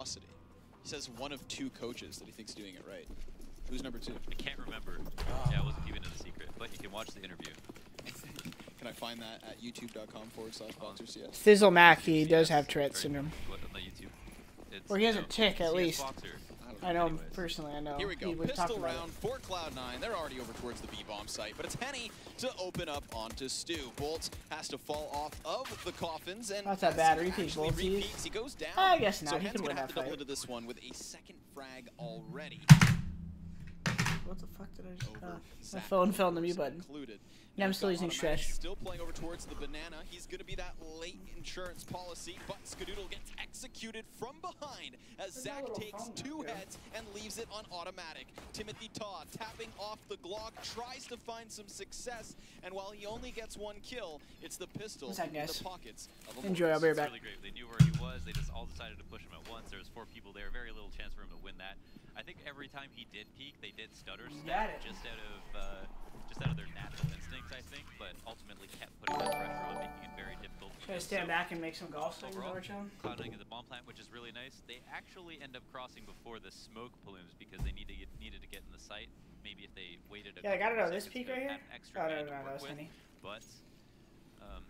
Curiosity. He says one of 2 coaches that he thinks doing it right. Who's number 2? I can't remember. Yeah, I wasn't keeping it a secret, but you can watch the interview. Can I find that at youtube.com/BoxerCS? Thizzle Mac, he does have Tourette's syndrome. What, on the YouTube? Or he has a tick, at CS least. Boxer. I know him personally, I know. Here we go, We've talked pistol about round for Cloud9. They're already over towards the B-bomb site, but it's Henny to open up onto Stu. Bolt has to fall off of the coffins, and that's a bad repeat, Bolt. He goes down. I guess not, so he Hen's could win gonna have that to double fight. into this one with a second frag already. What the fuck did I just... my phone fell in the mute button. Yeah, I'm still using Stretch. Still playing over towards the banana. He's going to be that late insurance policy, but Skadoodle gets executed from behind as Zach takes 2 heads and leaves it on automatic. Timothy Todd tapping off the Glock, tries to find some success, and while he only gets 1 kill, it's the pistol in the pockets of Immortals. Enjoy, I'll be right back. Really great. They knew where he was. They just all decided to push him at once. There was 4 people there. Very little chance for him to win that. I think every time he did peek, they did stutter step just out of their natural instincts, I think, but ultimately kept putting that pressure on, making it very difficult. Should I stand back and make some golf swings over Cloud9 is the bomb plant, which is really nice. They actually end up crossing before the smoke plumes because they needed to get in the site. Maybe if they waited a I gotta know this seconds, peak right here? Extra Oh, man no, to work that was with, Henny. but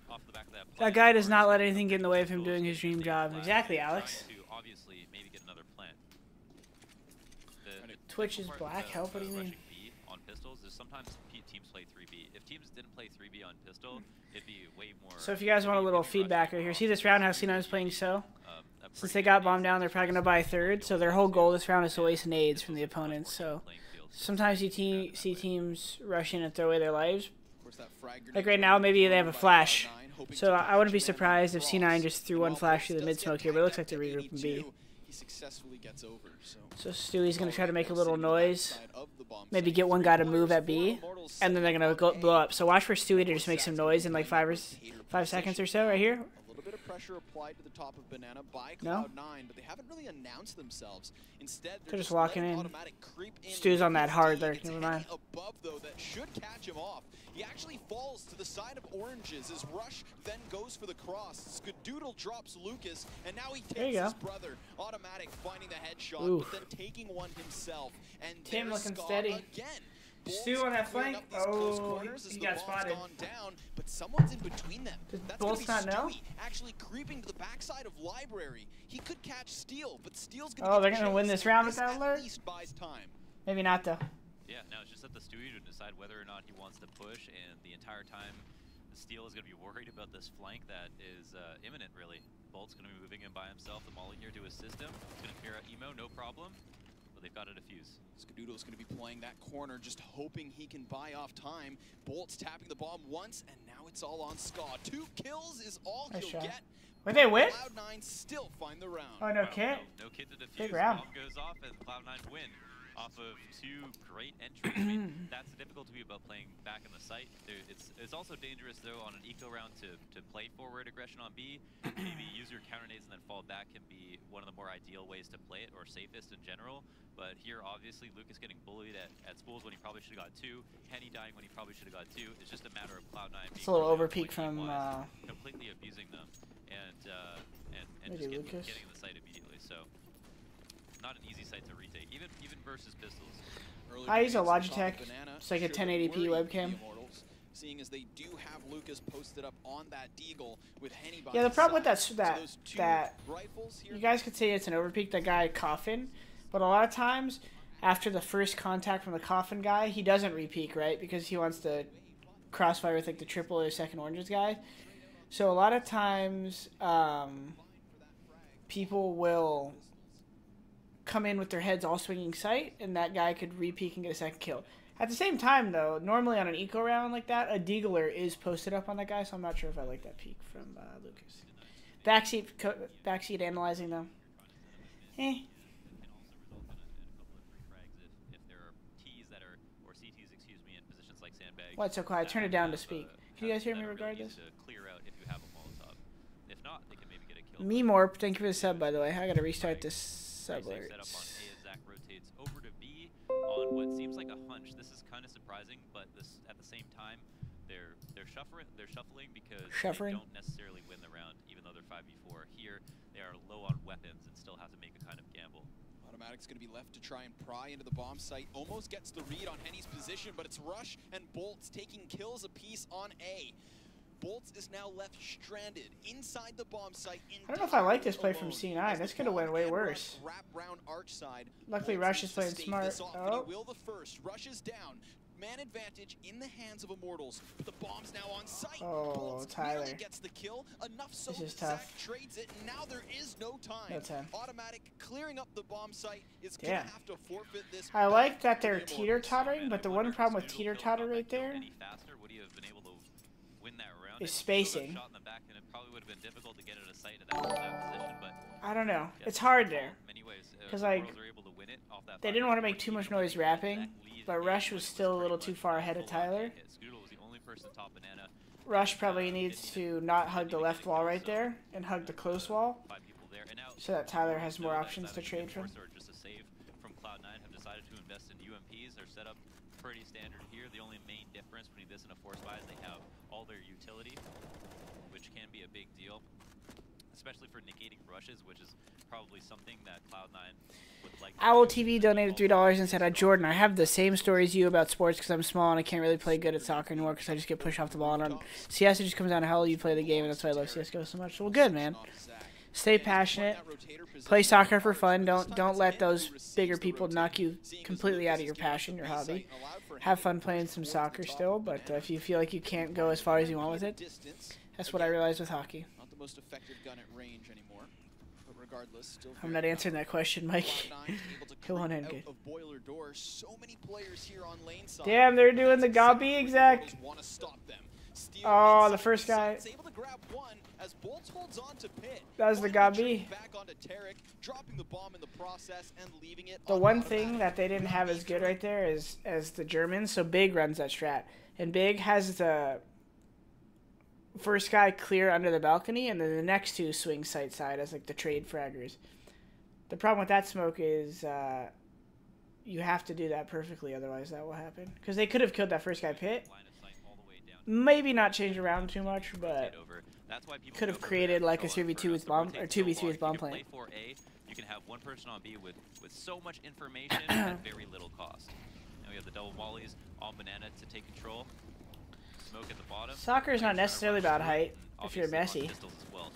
off the back of that That guy does not let anything get in the way of him doing his dream job. Exactly, Alex. To obviously maybe get another plant. Twitch is black. Help? What do you mean? On pistols is sometimes teams play 3B. If teams didn't play 3B on pistol, it'd be way more. So if you guys want a little feedback right here, see this round how C9 is playing so? Since they got bombed down, they're probably gonna buy 3rd. So their whole goal this round is to waste nades from the opponents. So sometimes you see teams rush in and throw away their lives. Like right now, maybe they have a flash. So I wouldn't be surprised if C9 just threw 1 flash through the mid smoke here, but it looks like they're regrouping B. So Stewie's going to try to make a little noise, maybe get 1 guy to move at B, and then they're going to blow up. So watch for Stewie to just make some noise in like 5 seconds or so right here. A little bit of pressure applied to the top of banana by Cloud9, but they haven't really announced themselves. Instead, they're just walking in. Stew's on that hard there. Never mind. Above though, that should catch him off. He actually falls to the side of oranges. His rush then goes for the cross. Skadoodle drops Lucas, and now he takes his brother. Automatic finding the headshot, but then taking 1 himself. And Tim looking steady. Again. Stu on that flank. Oh, he got spotted. Down, but someone's in between them. That's Bolt's not know? Actually creeping to the backside of Library. He could catch Steel, but Steel's gonna they're gonna win this round with that alert? At least buys time. Maybe not though. Yeah, no, it's just up to Stewie to decide whether or not he wants to push, and the entire time Steel is going to be worried about this flank that is imminent, really. Bolt's going to be moving in by himself, the Molly here to assist him. He's going to clear out Emo, no problem, but they've got to defuse. Skadoodle's going to be playing that corner, just hoping he can buy off time. Bolt's tapping the bomb once, and now it's all on Ska. 2 kills is all he'll get. Wait, they win? Cloud9 still find the round. Oh, no kit? No kit to defuse. Big round. Bomb goes off, and Cloud9 win. Off of 2 great entries. I mean, that's the difficulty about playing back in the site. It's also dangerous though on an eco round to play forward aggression on B. Maybe use your counter nades and then fall back can be one of the more ideal ways to play it, or safest in general. But here, obviously, Lucas getting bullied at schools when he probably should have got 2. Henny dying when he probably should have got 2. It's just a matter of Cloud9 being it's a little overpeak from completely abusing them and maybe just Lucas. getting the site immediately. So. Not an easy site to retake, even versus pistols. I use a Logitech. It's like a 1080p webcam. Seeing as they do have Lucas posted up on that deagle with Henny by the problem with that you guys could say it's an overpeak, that guy Coffin, but a lot of times after the first contact from the Coffin guy, he doesn't repeak, right? Because he wants to crossfire with like the triple or second oranges guy. So a lot of times people will come in with their heads all swinging sight, and that guy could re-peek and get a second kill. At the same time, though, normally on an eco round like that, a deagler is posted up on that guy, so I'm not sure if I like that peek from Lucas. Backseat analyzing, though. What's so quiet? Turn it down to speak. Can you guys hear me regardless? Memorp, thank you for the sub, by the way. I gotta restart this. Set up on A as Zach rotates over to B on what seems like a hunch. This is kind of surprising, but this at the same time they're shuffling because they don't necessarily win the round, even though they're 5v4. Here they are low on weapons and still have to make a kind of Automatic's going to be left to try and pry into the bomb site. Almost gets the read on Henny's position, but it's Rush and Bolts taking kills apiece on A. Bolts is now left stranded inside the bomb site. I don't know if I like this play from C9. This could have went way worse. Luckily, Rush is playing smart. Oh. Will the first. Rush is down. Man advantage in the hands of Immortals, but the bomb's now on site. Oh, Tyler gets the kill. Enough so this is Zach tough. trades it, and now there is no time. No time. Automatic clearing up the bomb site is gonna have to forfeit this. I like that they're teeter-tottering, but the one problem with teeter-totter right there is spacing. I don't know. It's hard there. Because, like, they didn't want to make too much noise rapping, but Rush was still a little too far ahead of Tyler. Rush probably needs to not hug the left wall right there and hug the close wall so that Tyler has more options to trade from. Just a save from Cloud9 have decided to invest in UMPs. They're set up pretty standard here. The only main difference between this and a force buy is they have all their utility, which can be a big deal, especially for negating rushes, which is probably something that Cloud9 would like. Owl TV donated $3 and said, Jordan, I have the same story as you about sports because I'm small and I can't really play good at soccer anymore because I just get pushed off the ball. And on CS, it just comes down to how you play the game, and that's why I love CSGO so much. So, well, good, man. Stay passionate. Play soccer for fun. Don't let those bigger people knock you completely out of your passion, your hobby. Have fun playing some soccer still, but if you feel like you can't go as far as you want with it, that's what I realized with hockey. Not the most effective gun at range anymore, but regardless, still I'm not answering that question, Mike. Go on in, good. Damn, they're doing the Gabi exact. Oh, the first guy. That was the Gabi. The one thing that they didn't have as good right there is as the Germans. So Big runs that strat, and Big has the first guy clear under the balcony, and then the next two swing side as like the trade fraggers. The problem with that smoke is you have to do that perfectly, otherwise that will happen. Because they could have killed that first guy pit. Maybe not change around too much, but could have created like a 3v2 with bomb or 2v3 with bomb plant. You can have one person on B with so much information at very little cost. Now we have the double mollies on Banana to take control. Smoke at the bottom. Soccer is not necessarily about height if you're messy.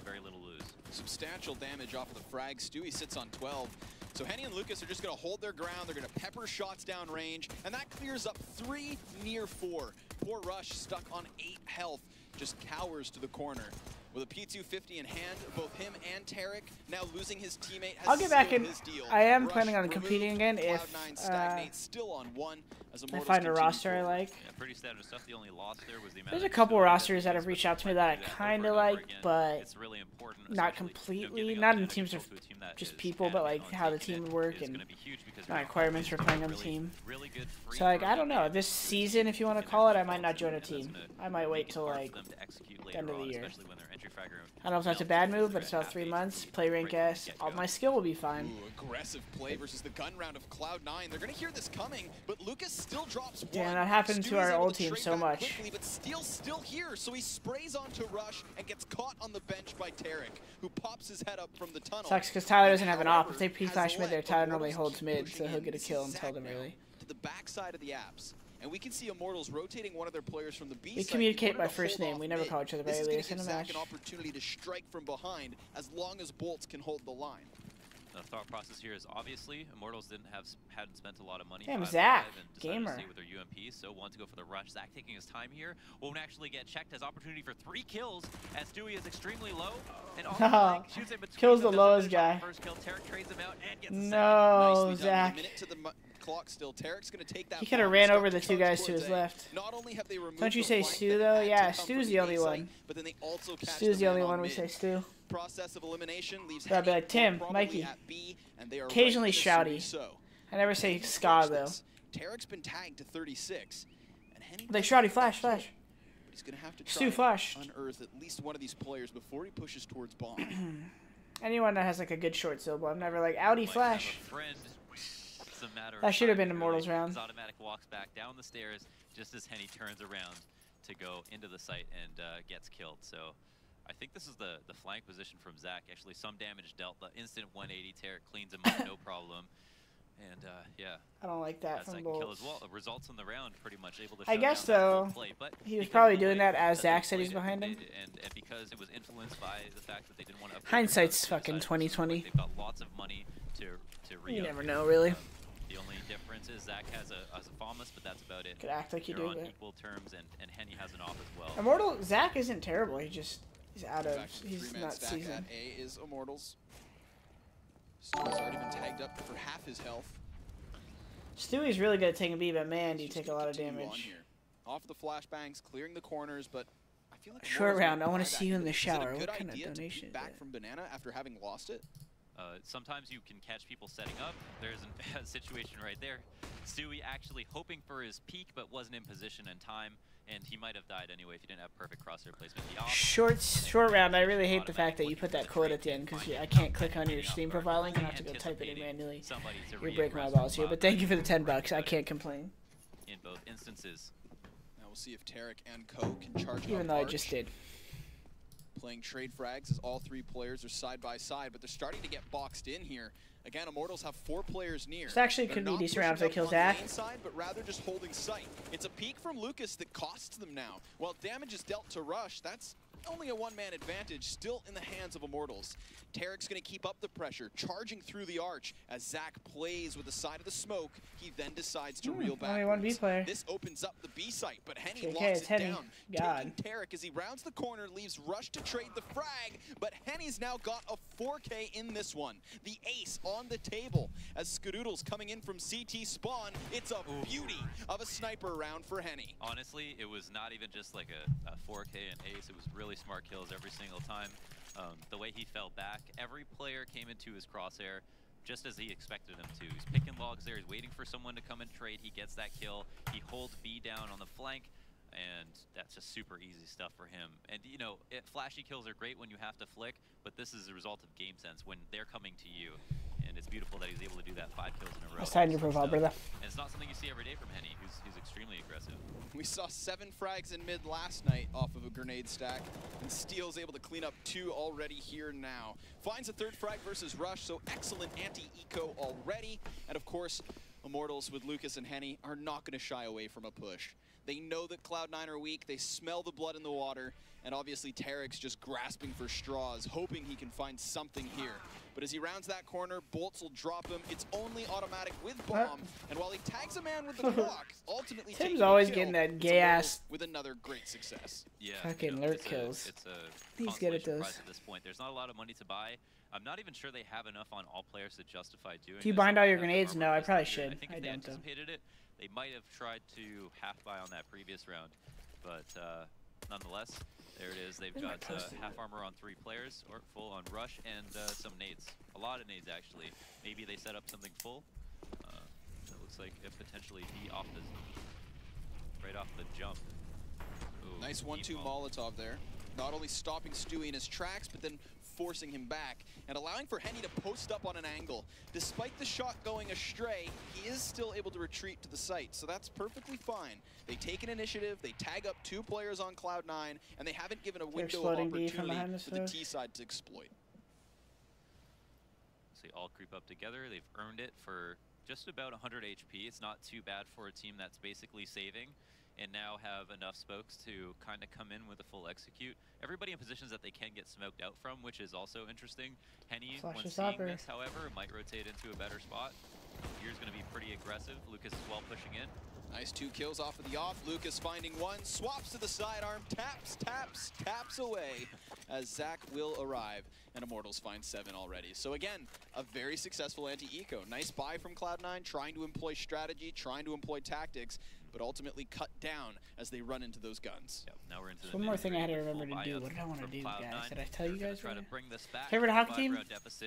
Very little lose. Substantial damage off of the frag. Stewie sits on 12. So Henny and Lucas are just going to hold their ground. They're going to pepper shots down range, and that clears up 3 near 4. Poor Rush, stuck on 8 health, just cowers to the corner. With a P250 in hand, both him and Tarek now losing his teammate. I'll get back in. I am planning on competing again if still on 1 as I find a roster I like. Yeah, pretty standard stuff. The only loss there was the amount. There's a couple rosters that have reached out to me that I kind of like, but it's really important, not completely. Not in teams of just people, but like how the team would work and my requirements for playing on the team. So like I don't know. This season, if you want to call it, I might not join a team. I might wait till like the end of the year. I don't know if that's a bad move, but it's about 3 months. Play rank S. All my skill will be fine. Ooh, aggressive play versus the gun round of Cloud9. They're gonna hear this coming, but Lucas still drops 1. Damn, that happened to our old team so much. Quickly, but Steel's still here, so he sprays onto Rush and gets caught on the bench by Tarek, who pops his head up from the tunnel. Sucks because Tyler doesn't have an op. If they P-flash mid there, Tyler normally holds mid, so he'll get a kill and tell them early. To the backside of the apps. And we can see Immortals rotating one of their players from the B side. We communicate by first name. We never call each other by alias in a match. An opportunity to strike from behind as long as Bolts can hold the line. The thought process here is obviously Immortals hadn't spent a lot of money. Damn, Zach, gamer. To stay with their UMP, so want to go for the rush. Zach taking his time here won't actually get checked. Has opportunity for 3 kills as Stewie is extremely low. And on the shoots in between. Kills the lowest guy. First kill, Tarek trades him out and gets no, Zach. Still. Tarek's gonna take that. He could have ran over the 2 guys to his left. Not only have they removed Don't you say Stu though? Yeah, Stu's the only one. But then they also Stu's the only one we say Stu. Process of elimination leaves I'd be like Tim, Mikey. Occasionally Shouty. I never say Ska though. Tarek's been tagged to 36. And like Shouty, flash. But he's gonna have to Stu flash. Unearth at least one of these players before he pushes towards bomb. Anyone that has like a good short syllable, I'm never like Audi flash. That should have been Immortals round. Automatic walks back down the stairs just as Henny turns around to go into the site and gets killed. So I think this is the flank position from Zach. Actually, some damage dealt. The instant 180 Tarek cleans him up, no problem. And yeah, I don't like that from second kill Bolts. as well. Results in the round pretty much able to. I guess though, he was probably doing that as Zach said he's behind him. And because it was influenced by the fact that they didn't want to. Hindsight's fucking 2020. They've got lots of money to You never know, really. The only difference is Zach has a FAMAS, but that's about it. Could act like you do, on but equal terms, and Henny has an off as well. Immortal Zach isn't terrible. He's out of. He's not seasoned. At A is Immortals. Stewie's already been tagged up for half his health. Stewie's really good at taking B, but man, do you take a lot of damage. Off the flashbangs, clearing the corners, but I feel like short round. I want to see you in the shower. What kind of donation is back from Banana after having lost it? Sometimes you can catch people setting up. There's a situation right there. Stewie actually hoping for his peak, but wasn't in position in time, and he might have died anyway if he didn't have perfect crosshair placement. Short round. I really hate the fact that you put that quote at the end because I can't click on your Steam profile link and I have to go type it in manually. You're breaking my balls here, but thank you for the $10. I can't complain. In both instances. Now we'll see if Tarek and Co can charge. Even though I just did. Playing trade frags as all three players are side by side, but they're starting to get boxed in here. Again, Immortals have 4 players near. This actually could be a decent round if they kill Zach. Side, but rather just holding sight. It's a peek from Lucas that costs them now. While damage is dealt to Rush, that's only a one-man advantage, still in the hands of Immortals. Tarek's going to keep up the pressure, charging through the arch. As Zach plays with the side of the smoke, he then decides to reel back. Only one B player. This opens up the B site, but Henny JK, locks it Henny. down. God. Taking Tarek as he rounds the corner, leaves Rush to trade the frag, but Henny's now got a 4K in this one. The ace on the table as Skadoodle's coming in from CT spawn. It's a beauty of a sniper round for Henny. Honestly, it was not even just like a 4K and ace. It was really smart kills every single time. The way he fell back, every player came into his crosshair just as he expected him to. He's picking logs there, he's waiting for someone to come and trade, he gets that kill, he holds B down on the flank, and that's just super easy stuff for him. And you know, flashy kills are great when you have to flick, but this is a result of game sense when they're coming to you. And it's beautiful that he's able to do that 5 kills in a row. That's time your profile, brother. And it's not something you see every day from Henny, who's extremely aggressive. We saw 7 frags in mid last night off of a grenade stack, and Steel's able to clean up 2 already here now. Finds a 3rd frag versus Rush, so excellent anti-eco already. And of course, Immortals with Lucas and Henny are not going to shy away from a push. They know that Cloud9 are weak, they smell the blood in the water, and obviously Tarek's just grasping for straws, hoping he can find something here. But as he rounds that corner, Bolts will drop him. It's only automatic with bomb, and while he tags a man with the clock, ultimately Tim's always getting that gay ass with another great success. Yeah, fucking lurk kills. He's good at those. At this point, there's not a lot of money to buy. I'm not even sure they have enough on all players to justify doing. Do you bind all your grenades? No, I probably should. I think if they anticipated it, they might have tried to half buy on that previous round, but nonetheless, there it is. They've got half armor on 3 players, or full on Rush, and some nades. A lot of nades, actually. Maybe they set up something full. It looks like it potentially be off the right off the jump. Ooh, nice 1-2 Molotov there. Not only stopping Stewie in his tracks, but then forcing him back and allowing for Henny to post up on an angle. Despite the shot going astray, he is still able to retreat to the site, so that's perfectly fine. They take an initiative, they tag up 2 players on Cloud9, and they haven't given a window of opportunity for the T side to exploit. So they all creep up together. They've earned it for just about 100 HP. It's not too bad for a team that's basically saving and now have enough spokes to kind of come in with a full execute. Everybody in positions that they can get smoked out from, which is also interesting. Henny, when seeing this, however, might rotate into a better spot. Here's going to be pretty aggressive. Lucas is well pushing in. Nice 2 kills off of the off. Lucas finding 1, swaps to the sidearm, taps away as Zach will arrive. And Immortals find 7 already. So again, a very successful anti-eco. Nice buy from Cloud9, trying to employ strategy, trying to employ tactics, but ultimately cut down as they run into those guns. Yep, now we're into one more thing I had to remember to do. What did I want to do, guys? Did I tell you guys? Favorite hockey team?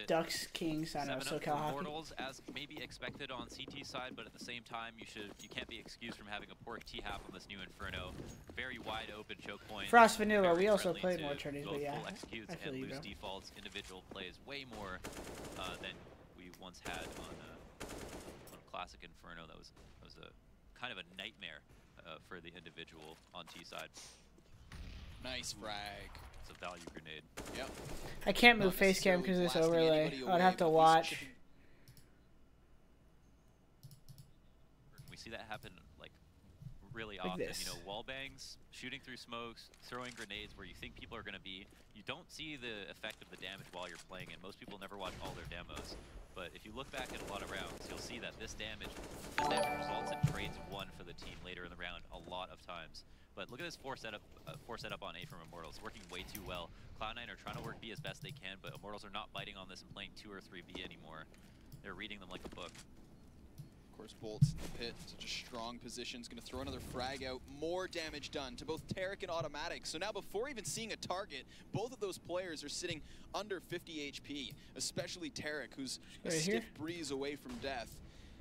Ducks, Kings. I know, SoCal hockey. Immortals, as maybe expected on CT side, but at the same time, you can't be excused from having a poor T-half on this new Inferno. Very wide open choke point. Frost Vanilla. We also played more trades, but yeah, I feel you, bro. Defaults, individual plays way more than we once had on Classic Inferno. That was a kind of a nightmare for the individual on T side. Nice frag. It's a value grenade. Yep. I can't move face cam because of this overlay. I'd have to watch. see that happen like really often. This. You know, wall bangs, shooting through smokes, throwing grenades where you think people are going to be. You don't see the effect of the damage while you're playing, and most people never watch all their demos. But if you look back at a lot of rounds, you'll see that this damage results in trades won for the team later in the round a lot of times. But look at this four setup on A from Immortals, working way too well. Cloud9 are trying to work B as best they can, but Immortals are not biting on this and playing 2 or 3B anymore. They're reading them like a book. Of course, Bolt's in the pit, such a strong position. Is going to throw another frag out. More damage done to both Tarek and Automatic. So now before even seeing a target, both of those players are sitting under 50 HP, especially Tarek, who's a stiff breeze away from death.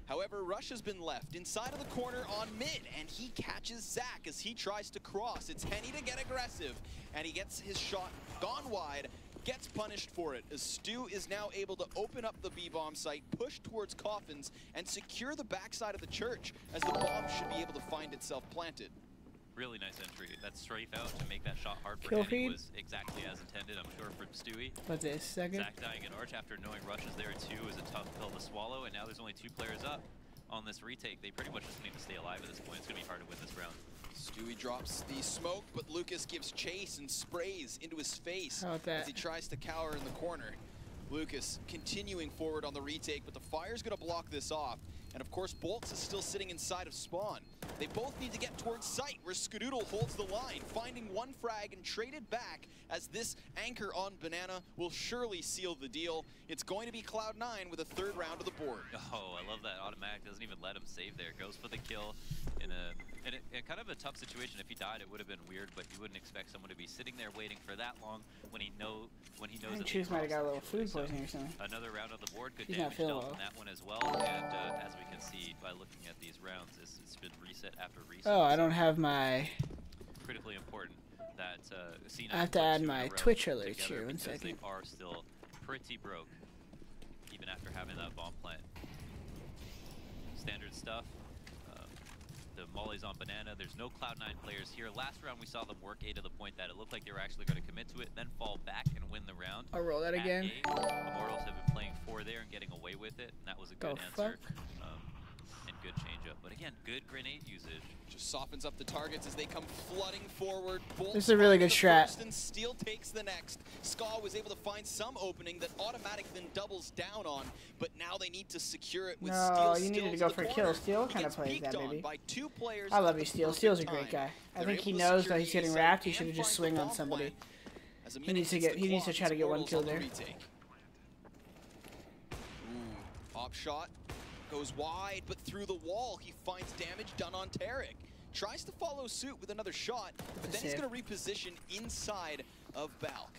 However, Rush has been left inside of the corner on mid, and he catches Zach as he tries to cross. It's Henny to get aggressive, and he gets his shot gone wide, gets punished for it, as Stu is now able to open up the B-bomb site, push towards Coffins, and secure the backside of the church, as the bomb should be able to find itself planted. Really nice entry. That strafe out to make that shot hard for Henny was exactly as intended, I'm sure, for Stewie. But this second. Zach dying at Arch after knowing Rush is there too is a tough pill to swallow, and now there's only 2 players up on this retake. They pretty much just need to stay alive at this point. It's going to be hard to win this round. Stewie drops the smoke, but Lucas gives chase and sprays into his face as he tries to cower in the corner. Lucas continuing forward on the retake, but the fire's going to block this off. And of course, Bolts is still sitting inside of spawn. They both need to get towards site, where Skadoodle holds the line, finding 1 frag and traded back, as this anchor on Banana will surely seal the deal. It's going to be Cloud9 with a 3rd round of the board. Oh, I love that. Automatic doesn't even let him save there. Goes for the kill in kind of a tough situation. If he died, it would have been weird, but you wouldn't expect someone to be sitting there waiting for that long when he knows that Choose might have got a little food poisoning or something. Another round on the board. Good damage dealt on that one as well. And as we can see by looking at these rounds, it's been reset after reset. Oh, I don't have my... Critically important that C9 I have to add my Twitch alerts here. 1 second. They are still pretty broke, even after having that bomb plant. Standard stuff. The molly's on Banana. There's no Cloud9 players here. Last round we saw them work A to the point that it looked like they were actually going to commit to it, then fall back and win the round. I'll roll that again. Immortals have been playing 4 there and getting away with it, and that was a good answer. And good change-up. But again, good grenade usage. Just softens up the targets as they come flooding forward. Bolts this is a really good strat. And Steel takes the next. Ska was able to find some opening that Automatic then doubles down on, but now they need to secure it with Steel. No, you needed to go for a kill. Steel kind of plays that, baby. I love you, Steel. Steel's a great guy. I think he knows that he's getting wrapped. He should have just swung on somebody. He needs to try to get 1 kill there. Pop shot. Goes wide, but through the wall, he finds damage done on Tarek. Tries to follow suit with another shot, but then he's going to reposition inside of Balk.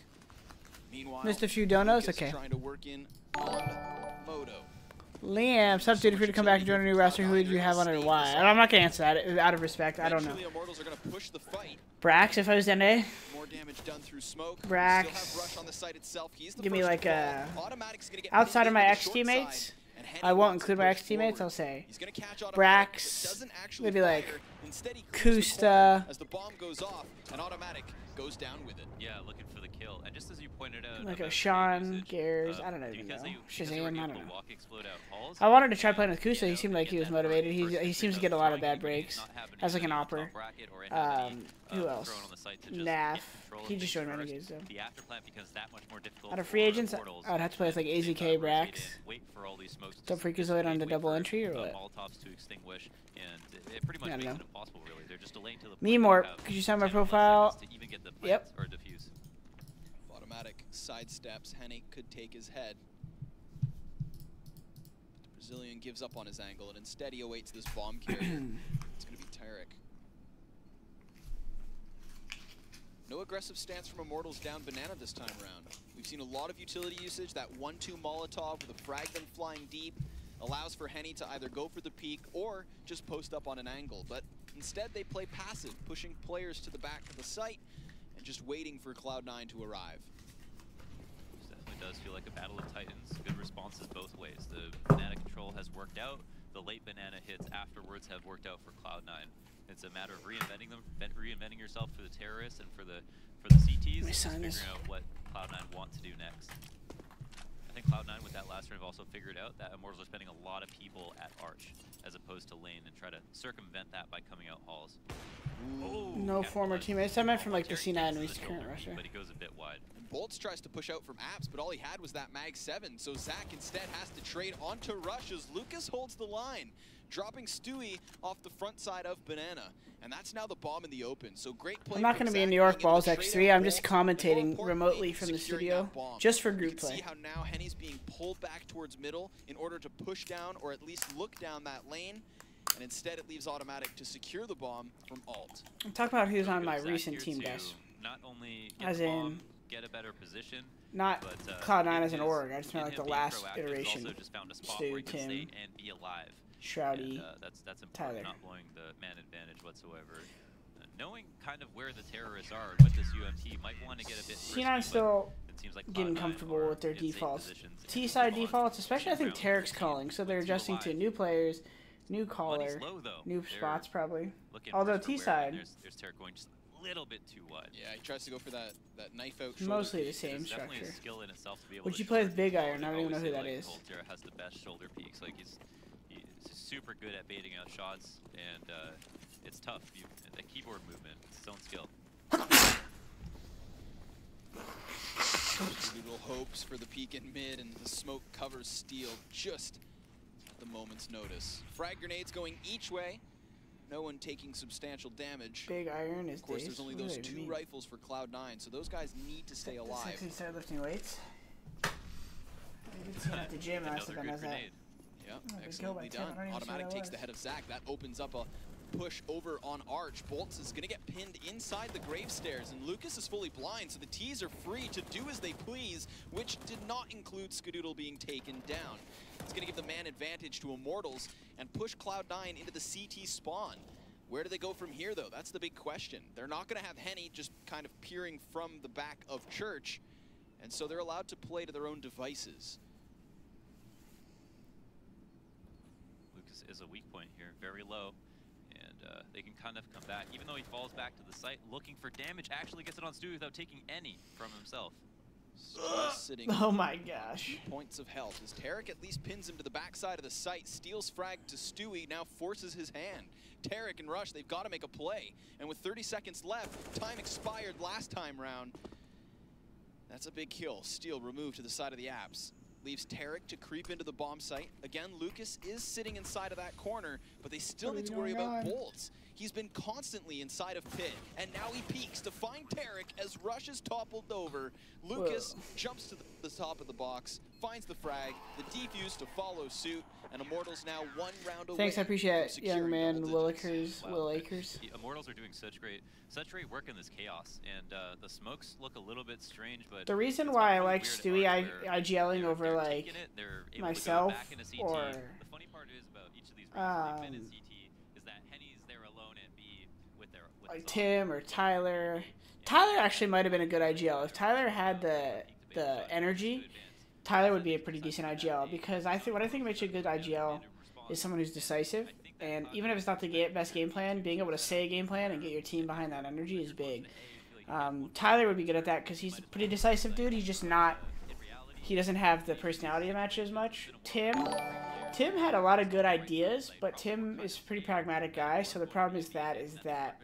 Meanwhile, missed a few donuts. Okay. Trying to work in on Moto. Liam, substituted for you to come back and join a new roster. Who did you have on it and why? I'm not going to answer that out of respect. I don't know. Immortals are going to push the fight. Brax, if I was NA. More damage done through smoke. Brax. Still have Rush on the site itself. He's the give me like a... Automatic's going to get outside of my ex-teammates. I won't include my ex-teammates, I'll say Brax, maybe like Kusta. As the bomb goes off, and Automatic goes down with it. Yeah, looking for the kill. And just as you pointed out, like a Sean, Gears, I don't even know. Shazam, I don't know. I wanted to try playing with Kusta. He seemed like he was motivated. He seems to get a lot of bad breaks. As like an opper. Who else? Nath. He just joined Renegades though. Out of free agents, I would have to play with like AZK, Brax. Don't Freakazoid on the double entry or what? I don't know. Memort, could you sign my profile? Yep. Automatic sidesteps. Hennig could take his head. The Brazilian gives up on his angle, and instead he awaits this bomb carrier. It's going to be Tarek. No aggressive stance from Immortals down Banana this time around. We've seen a lot of utility usage. That 1-2 Molotov with a frag then flying deep allows for Henny to either go for the peak or just post up on an angle. But instead they play passive, pushing players to the back of the site and just waiting for Cloud9 to arrive. This definitely does feel like a battle of titans. Good responses both ways. The Banana control has worked out. The late Banana hits afterwards have worked out for Cloud9. It's a matter of reinventing them, reinventing yourself for the terrorists and for the CTs, and figuring out what Cloud9 want to do next. I think Cloud9 with that last round have also figured out that Immortals are spending a lot of people at Arch, as opposed opposed to lane and try to circumvent that by coming out halls. No former teammates. I meant from like the C9 and he's current rusher. But he goes a bit wide. Bolts tries to push out from Apps, but all he had was that Mag 7, so Zach instead has to trade onto Rush as Lucas holds the line, dropping Stewie off the front side of Banana. And that's now the bomb in the open, so great play. I'm not going to be in New York Balls X3, I'm just commentating remotely from the studio, just for group play. See how now Henny's being pulled back towards middle in order to push down, or at least look down that lane. And instead it leaves Automatic to secure the bomb from Alt. Talk about who's on my recent team desk. Not only as in, get a better position, not but, Cloud9 as an org. I just meant like the last iteration. Also just found a spot Stu, where he can Tim, stay and be alive. Shroudy, and, that's important, Tyler. not blowing the man advantage whatsoever. Knowing kind of where the terrorists are and with this UMT, might want to get a bit risky, C9 still it seems like getting comfortable with their defaults. T-side defaults, especially I think Tarek's calling, so they're adjusting to new players, new caller, new spots probably. Although T-side, there's Tarek going just a little bit too wide. Yeah, he tries to go for that knife out. Mostly the same structure. Definitely a skill in itself to be able would to you play with Big Iron? I don't even know who that is. Colter has the best shoulder peaks. Like he's super good at baiting out shots, and it's tough. The keyboard movement, it's its own skill. Little hopes for the peek in mid, and the smoke covers Steel just at the moment's notice. Frag grenades going each way. No one taking substantial damage. Big Iron is. Of course, there's only those two rifles for Cloud9, so those guys need to stay alive. Instead lifting weights. I did see him at the gym. I said that. Yeah, excellently done. Automatic takes the head of Zach. That opens up a push over on Arch. Bolts is going to get pinned inside the grave stairs, and Lucas is fully blind, so the T's are free to do as they please, which did not include Skadoodle being taken down. It's going to give the man advantage to Immortals and push Cloud9 into the CT spawn. Where do they go from here, though? That's the big question. They're not going to have Henny just kind of peering from the back of Church, and so they're allowed to play to their own devices. Lucas is a weak point here, very low. They can kind of come back, even though he falls back to the site, looking for damage, actually gets it on Stewie without taking any from himself. Sitting oh my gosh. 2 points of health as Tarek at least pins him to the backside of the site, steals frag to Stewie, now forces his hand. Tarek and Rush, they've got to make a play. And with 30 seconds left, time expired last time round. That's a big kill. Steel removed to the side of the apps. Leaves Tarek to creep into the bomb site. Again, Lucas is sitting inside of that corner, but they still need to worry about Bolts. He's been constantly inside of pit, and now he peeks to find Tarek as Rush is toppled over. Lucas jumps to the top of the box, finds the frag, the defuse to follow suit, and Immortals now 1 round away. Thanks, I appreciate it, young man Will Akers. The Immortals are doing such great work in this chaos, and the smokes look a little bit strange, but the reason why I like Stewie IGLing over like myself or the funny part is about each of these rounds they've been in CT is that Henny's there alone and B with like Tim or Tyler. Tyler actually might have been a good IGL. If Tyler had the energy, Tyler would be a pretty decent IGL, because what I think makes you a good IGL is someone who's decisive, and even if it's not the best game plan, being able to say a game plan and get your team behind that energy is big. Tyler would be good at that because he's a pretty decisive dude. He's just not. He doesn't have the personality to match as much. Tim had a lot of good ideas, but Tim is a pretty pragmatic guy. So the problem is that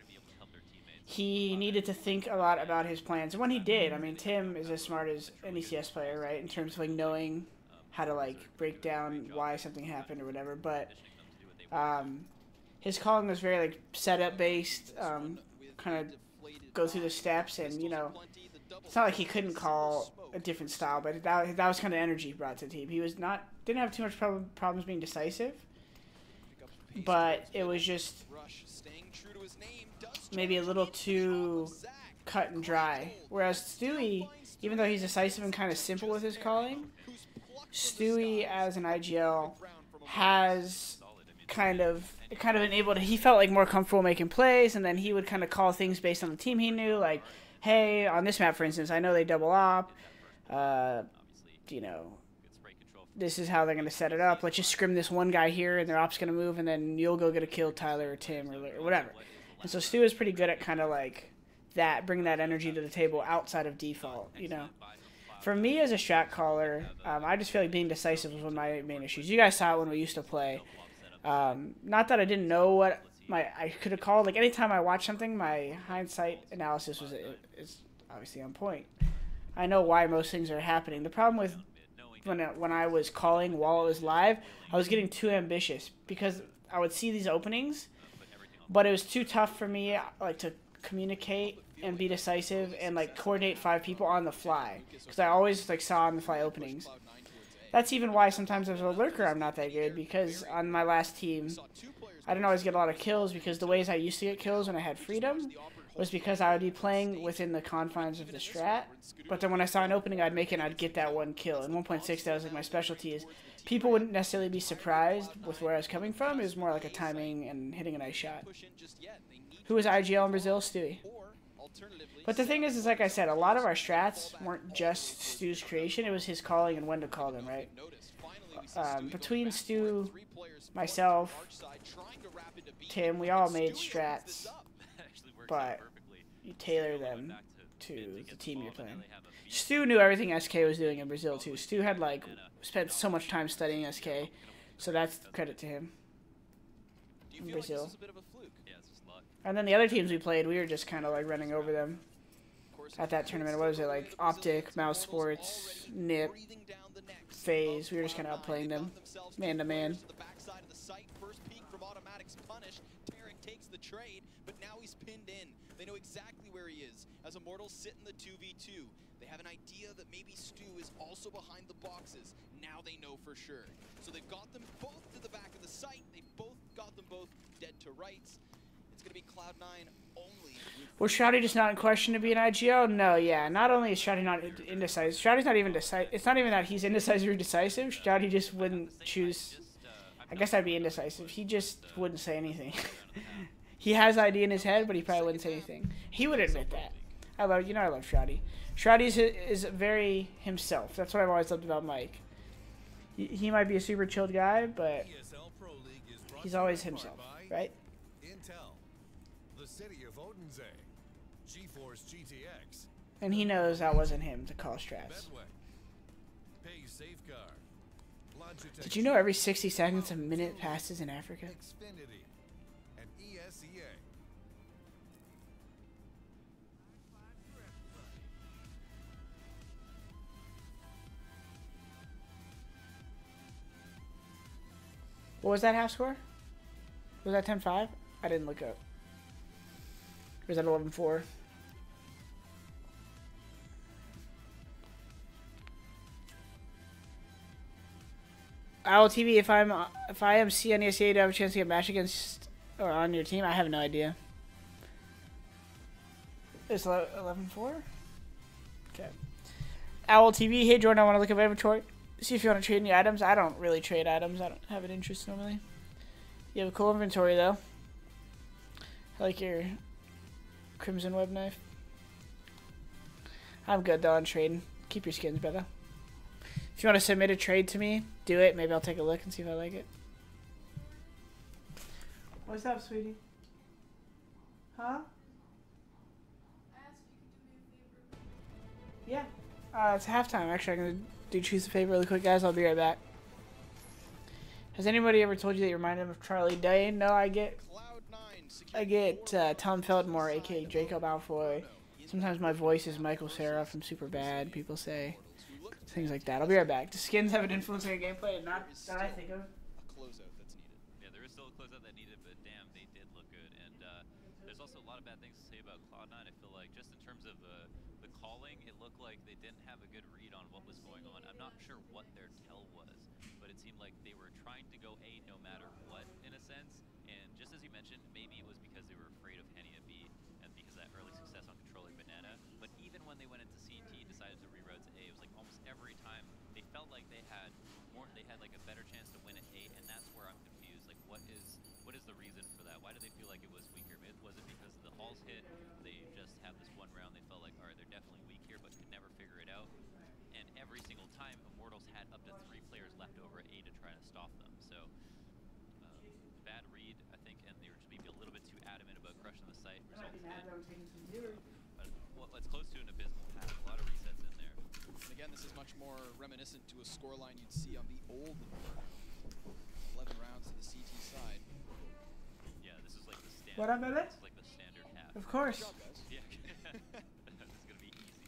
he needed to think a lot about his plans. And when he did, I mean, Tim is as smart as an ECS player, right? In terms of like knowing how to like break down why something happened or whatever. But his calling was very like setup based, kind of go through the steps, and you know, it's not like he couldn't call a different style, but that was kind of energy he brought to the team. He was didn't have too much problems being decisive, but it was just maybe a little too cut and dry. Whereas Stewie, even though he's decisive and kind of simple with his calling, Stewie as an IGL has kind of enabled. He felt like more comfortable making plays, and then he would kind of call things based on the team he knew, like, hey, on this map, for instance, I know they double op. You know, this is how they're going to set it up. Let's just scrim this one guy here, and their op's going to move, and then you'll go get a kill, Tyler or Tim or whatever. And so Stu is pretty good at kind of like that, bringing that energy to the table outside of default, you know. For me as a strat caller, I just feel like being decisive was one of my main issues. You guys saw it when we used to play. Not that I didn't know what I could have called. Like anytime I watch something, my hindsight analysis is obviously on point. I know why most things are happening. The problem with when I was calling while it was live, I was getting too ambitious because I would see these openings, but it was too tough for me like to communicate and be decisive and like coordinate 5 people on the fly because I always like saw on the fly openings. That's even why sometimes as a lurker I'm not that good, because on my last team I didn't always get a lot of kills because the ways I used to get kills when I had freedom was because I would be playing within the confines of the strat, but then when I saw an opening I'd make it and I'd get that one kill. In 1.6 that was like my specialty. Is people wouldn't necessarily be surprised with where I was coming from. It was more like a timing and hitting a nice shot. Who was IGL in Brazil? Stewie. But the thing is like I said, a lot of our strats weren't just Stu's creation, it was his calling and when to call them, right? Between Stu, myself, Tim, we all made strats, but you tailor them to the team you're playing. Stu knew everything SK was doing in Brazil too. Stu had like spent so much time studying SK, so that's credit to him in Brazil. And then the other teams we played, we were just kind of like running over them at that tournament. What was it, like Optic, Mouse Sports, Nip, FaZe? We were just kind of outplaying them, man to man. But now he's pinned in. They know exactly where he is as Immortals sit in the 2v2. They have an idea that maybe Stu is also behind the boxes. Now they know for sure. So they've got them both to the back of the site. They've both got them both dead to rights. It's going to be Cloud9 only. Was Shroudie just not in question to be an IGO? No, yeah. Not only is Shroudie not indecisive, Shroudie's not even decisive. It's not even that he's indecisive or decisive. Shroudie just wouldn't choose. I guess I'd be indecisive. He just wouldn't say anything. He has an idea in his head, but he probably wouldn't say anything. He would admit that. I love Shroudie. Shroudie is very himself. That's what I've always loved about Mike. He might be a super chilled guy, but he's always himself, right? And he knows that wasn't him to call strats. Did you know every 60 seconds a minute passes in Africa? What was that half score? Was that 10-5? I didn't look up. Or was that 11-4? Owl TV, if I am C on ESEA, do I have a chance to get a match against or on your team? I have no idea. It's 11-4? Okay. Owl TV, hey Jordan, I want to look at my inventory. See if you want to trade any items. I don't really trade items. I don't have an interest normally. You have a cool inventory though. I like your Crimson Web knife. I'm good though on trading. Keep your skins, brother. If you want to submit a trade to me, do it. Maybe I'll take a look and see if I like it. What's up, sweetie? Huh? Yeah. It's halftime. Actually, I'm going to choose a favor really quick, guys. I'll be right back. Has anybody ever told you that you remind them of Charlie Day? No, I get Tom Feldmore, aka Jacob Alfoy. Sometimes my voice is Michael Cera from Superbad. People say things like that. I'll be right back. Do skins have an influence on your gameplay? Not that I think of. A closeout that's needed. Yeah, there is still a closeout that needed, but damn, they did look good. And there's also a lot of bad things to say about Cloud9. I feel like just in terms of the calling, it looked like they didn't have a good read on what was going on. I'm not sure what their tell was, but it seemed like they were trying to go A no matter what, in a sense. And just as you mentioned, maybe it was because they were afraid of Henny at B and because of that early success on controlling Banana. But even when they went into C and T and decided to reroute to A, it was like almost every time they felt like they had like a better chance to win at A, and that's where I'm confused. Like, what is the reason for that? Why do they feel like it was weaker? Was it because the halls hit? They just have this one round. They felt like, all right, they're definitely weak here, but could never figure it out. And every single time, Immortals had up to 3 players left over at A to try to stop them. So bad read, I think, and they were just maybe a little bit too adamant about crushing the site. But it's close to an abysmal path. A lot of resets in there. And again, this is much more reminiscent to a scoreline you'd see on the old 11 rounds to the CT side. What up, baby? It's like the standard half. Of course. Yeah. It's gonna be easy.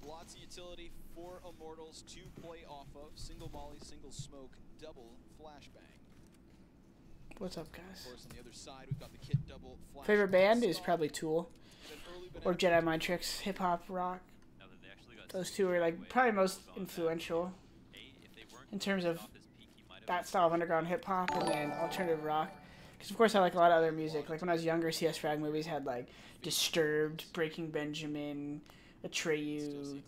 Lots of utility for Immortals to play off of. Single molly, single smoke, double flashbang. What's up, guys? Of course, on the other side, we've got the kit double flash. Favorite band is probably Tool or Banana. Jedi Mind Tricks, hip hop, rock. Now that they actually got Those two are like probably most influential if they weren't in terms of off his peak, he might have that style of underground hip hop and then alternative rock. Because of course I like a lot of other music. Like when I was younger, CS Frag movies had like Disturbed, Breaking Benjamin, Atreyu,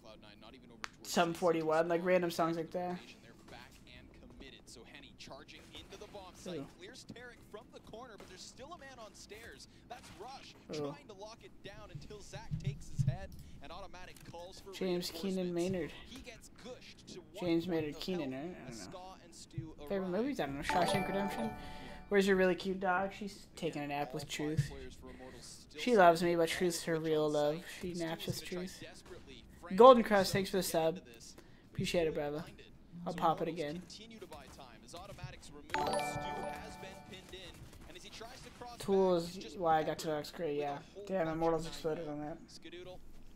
Sum 41, like random songs like that. They're back and committed. So Henny charging into the bomb site. Clears Tarek from the corner, but there's still a man on stairs. That's Rush trying to lock it down until Zach takes his head and automatic calls for James Keenan Maynard. He gets gushed to James Maynard Keenan, right? I don't know. Favorite movies? I don't know. Shawshank Redemption. Where's your really cute dog? She's taking a nap with Truth. She loves me, but Truth's her real love. She naps with Truth. Golden Crust, thanks for the sub. Appreciate it, bravo. I'll pop it again. Tool is why I got to upgrade, yeah. Damn, Immortals exploded on that.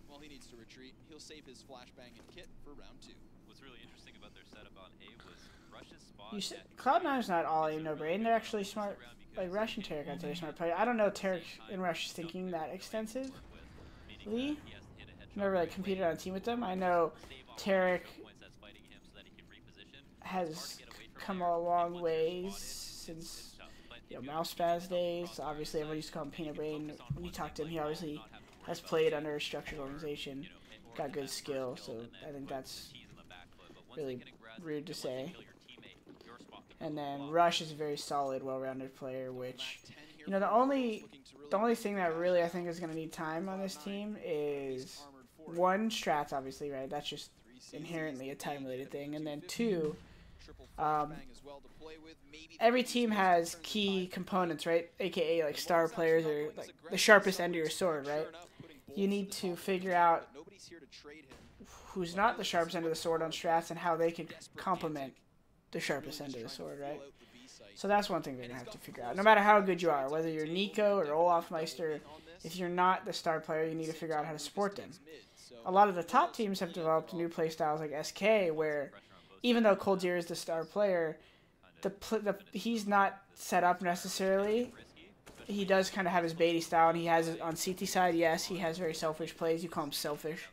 Well, he needs to retreat. He'll save his flashbang and kit for round 2. What's really interesting about their setup on A was Rush's spot. You said Cloud9's not all A, no brain. They're actually smart. Like Rush and Tarek, I'd say, smart player. I don't know Tarek and Rush's thinking that extensively. Never like competed on a team with them. I know Tarek has come a long ways since Mouse Spaz days. Obviously, everyone used to call him Peanut Brain. When you talk to him, he obviously has played under a structured organization, got good skill. So I think that's really rude to say. And then Rush is a very solid, well-rounded player, which, you know, the only thing that really I think is going to need time on this team is, one, strats, obviously, right? That's just inherently a time-related thing. And then two, every team has key components, right? AKA like star players or like the sharpest end of your sword, right? You need to figure out who's not the sharpest end of the sword on strats and how they can complement the sharpest end of the sword, right? So that's one thing they're going to have to figure out. No matter how good you are, whether you're Nico or Olaf Meister, if you're not the star player, you need to figure out how to support them. A lot of the top teams have developed new play styles like SK, where even though Coldzera is the star player, he's not set up necessarily. He does kind of have his baity style, and he has it on CT side. Yes, he has very selfish plays. You call him selfish.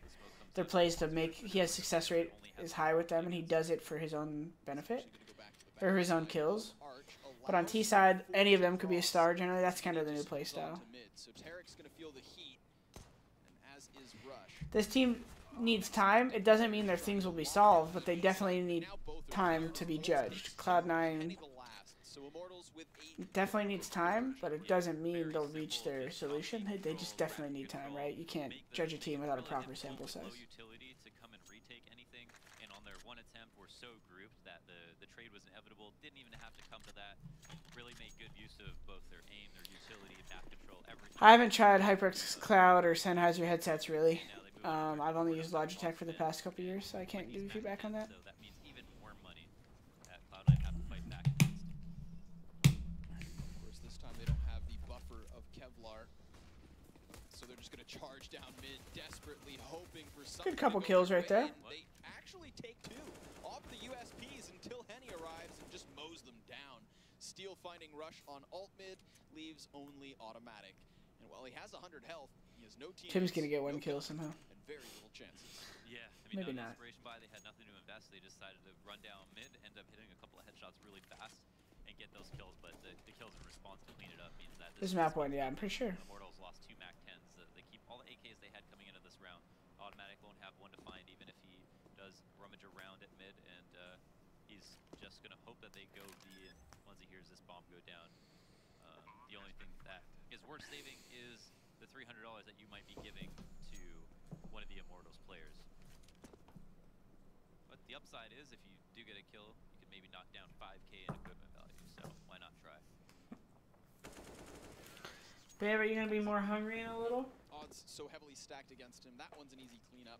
They're plays to make. He has success rate is high with them, and he does it for his own benefit or his own kills. But on T side, any of them could be a star. Generally, that's kind of the new play style. This team needs time. It doesn't mean their things will be solved, but they definitely need time to be judged. Cloud9 definitely needs time, but it doesn't mean they'll reach their solution. They just definitely need time, right? You can't judge a team without a proper sample size. Utility to come and retake anything, and on their one attempt were so grouped that the trade was inevitable. Didn't even have to come to that. Really made good use of both their aim, their utility, map control, everything. I haven't tried HyperX Cloud or Sennheiser headsets really. I've only used Logitech for the past couple years, so I can't give you feedback on that. So that means even more money that Cloud9 have to fight back against. Of course, this time they don't have the buffer of Kevlar, so they're just going to charge down mid, desperately hoping for something. Good couple kills right there. They actually take 2 off the USPs until Henny arrives and just mows them down. Steel finding Rush on alt mid, leaves only automatic. And while he has 100 health, he has no team. Tim's going to get one kill somehow. And very little chances. Yeah, I mean, maybe not. Desperation buy, they had nothing to invest. They decided to run down mid, end up hitting a couple of headshots really fast, and get those kills. But the kills in response to clean it up means that this map one, yeah, I'm pretty sure. Immortals lost 2 Mac 10s. They keep all the AKs they had coming into this round. Automatic won't have one to find, even if he does rummage around at mid, and he's just gonna hope that they go B. And once he hears this bomb go down, the only thing that is worth saving is the $300 that you might be giving to one of the Immortals players. But the upside is, if you do get a kill, you can maybe knock down 5K in equipment value, so why not try? Babe, are you going to be more hungry in a little? Odds so heavily stacked against him. That one's an easy cleanup.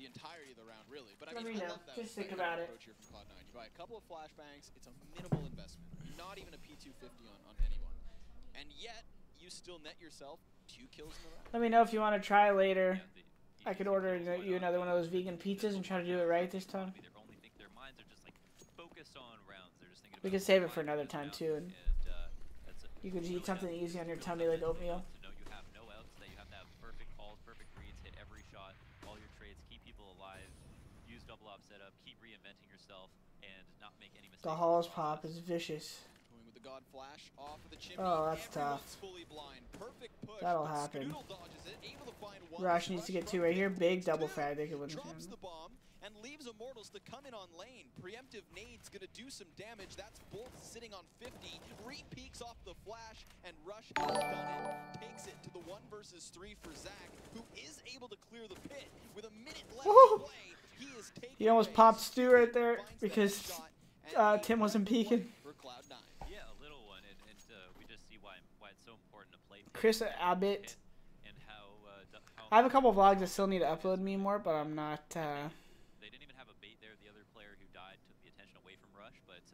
The entirety of the round, really. But I Let mean, me I know. love that. Just think about it. Approach here from Cloud9. You buy a couple of flashbangs. It's a minimal investment. Not even a P250 on anyone. And yet, you still net yourself 2 kills in a row. Let me know if you want to try later. I could order you another one of those vegan pizzas and try to do it right this time. We could save it for another time too. And you could eat something easy on your tummy like oatmeal. The Halls pop is vicious. Oh, that's tough. That'll happen. Rush needs to get 2 right here. Big double frag. They could win this round. And leaves Immortals to come in on lane. Preemptive nade's gonna do some damage. That's Bolt sitting on 50. Re-peeks off the flash, and Rush has done it. Takes it to the 1 versus 3 for Zach, who is able to clear the pit with a minute left to play. He almost popped Stu right there because Tim wasn't peeking. For Cloud9. Yeah, a little one, and we just see why it's so important to play. Chris Abbott. And how I have a couple vlogs that still need to upload me more, but I'm not. They didn't even have a bait there. The other player who died took the attention away from Rush, but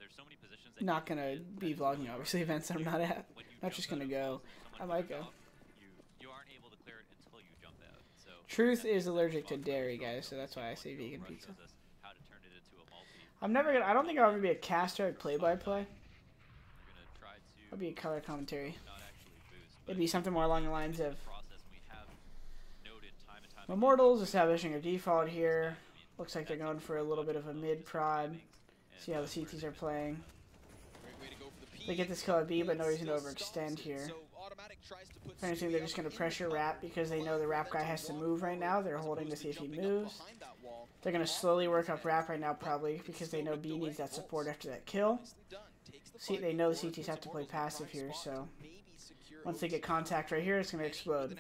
there's so many positions. That not gonna be vlogging obviously events I'm not at. Not just gonna go. I might go. You aren't able to clear it until you jump out. So Truth is allergic to dairy, guys, so that's why I say vegan pizza. I'm never gonna. I don't think I'll ever be a caster at play-by-play. I'll be a color commentary. It'd be something more along the lines of Immortals establishing a default here. Looks like they're going for a little bit of a mid-prod. See how the CTs are playing. They get this kill at B, but no reason to overextend here. If anything, they're just going to pressure Rap because they know the Rap guy has to move right now. They're holding to see if he moves. They're going to slowly work up Rap right now, probably, because they know B needs that support after that kill. See, they know the CTs have to play passive here, so once they get contact right here, it's going to explode.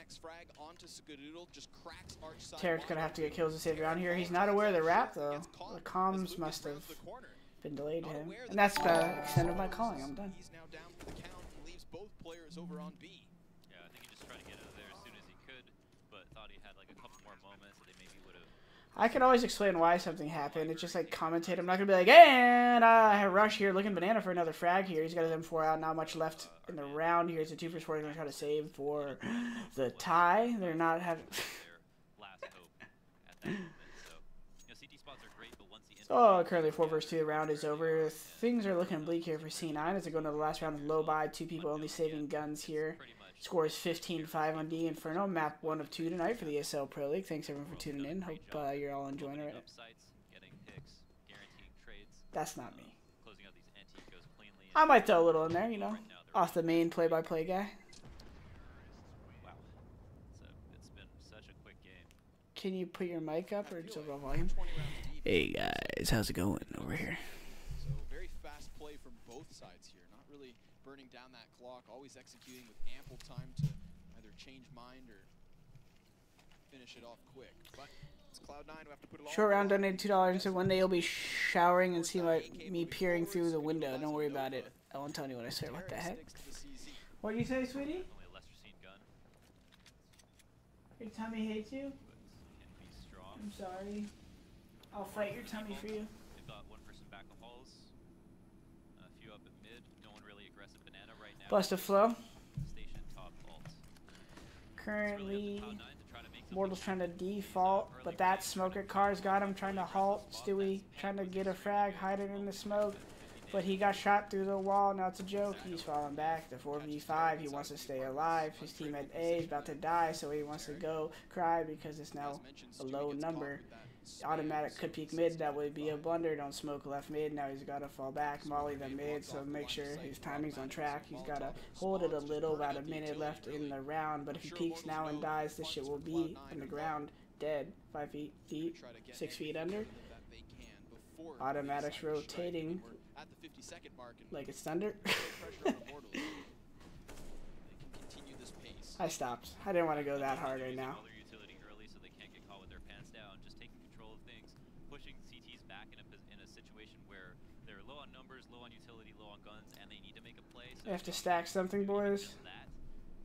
Tarek's going to have to get kills to save around here. He's not aware of the Rap, though. The comms must have been delayed to him. And that's the extent of my calling. I'm done. Over on B. Yeah, I think he just tried to get out of there as soon as he could, but thought he had like a couple more moments that they maybe would have. I can always explain why something happened. It's just like commentate. I'm not gonna be like, and I have Rush here looking banana for another frag here. He's got his M4 out. Not much left in the round here. It's a 2 for 4. He's gonna try to save for the tie. They're not having. Last hope at that moment. So, you know, CT spots are great, but once the Oh, currently 4 versus 2. The round is over. Things are looking bleak here for C9 as they go into the last round with low buy. 2 people only saving guns here. Scores 15-5 on D Inferno. Map 1 of 2 tonight for the ESL Pro League. Thanks everyone for tuning in. Hope you're all enjoying it. That's not me. I might throw a little in there, you know, off the main play-by-play guy. Wow. It's been such a quick game. Can you put your mic up or just overall volume? Hey guys, how's it going over here? So very fast play from both sides here. Not really burning down that clock. Always executing with ample time to either change mind or finish it off quick. But it's Cloud9 who have to put it all. Short round donated $2 and said one day you'll be showering and see me peering through the window. Don't worry about it. I won't tell you what I say. What the heck? What do you say, sweetie? Your tummy hates you? I'm sorry. I'll fight your tummy for you. They've got one person back of halls. A few up at mid. No one really aggressive banana right now. Bust a flow. Station top alt. Currently, Mortal's trying to default, but that smoker car's got him trying to halt. Stewie trying to get a frag, hide it in the smoke, but he got shot through the wall. Now it's a joke. He's falling back. The 4v5. He wants to stay alive. His team at A is about to die, so he wants to go cry because it's now a low number. Automatic could peek mid. That would be a blunder. Don't smoke left mid. Now he's got to fall back. Molly the mid, so make sure his timing's on track. He's got to hold it a little. About a minute left in the round, but if he peeks now and dies, this shit will be in the ground, dead. 5 feet deep, 6 feet under. Automatic's rotating like it's thunder. I stopped. I didn't want to go that hard right now. They have to stack something, boys.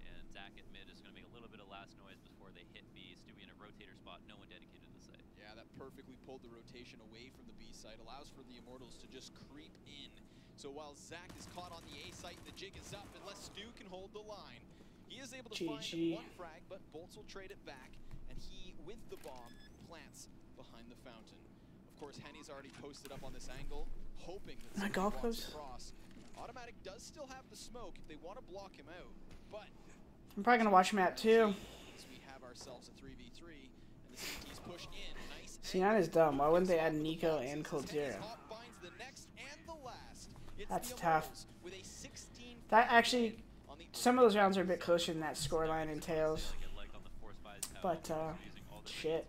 And Zach at mid is going to make a little bit of last noise before they hit B. Stewie in a rotator spot, no one dedicated to the site. Yeah, that perfectly pulled the rotation away from the B site. Allows for the Immortals to just creep in. So while Zach is caught on the A site, the jig is up unless Stu can hold the line. He is able to find one frag, but Bolts will trade it back, and he, with the bomb, plants behind the fountain. Of course, Henny's already posted up on this angle, hoping that my golf clubs across. Automatic does still have the smoke if they want to block him out, but I'm probably gonna watch map 2. we have ourselves a 3v3, and the CT's push in. Nice. C9 is dumb. Why wouldn't they add Nico and Coldzera? That's tough. That actually, some of those rounds are a bit closer than that scoreline entails. But shit.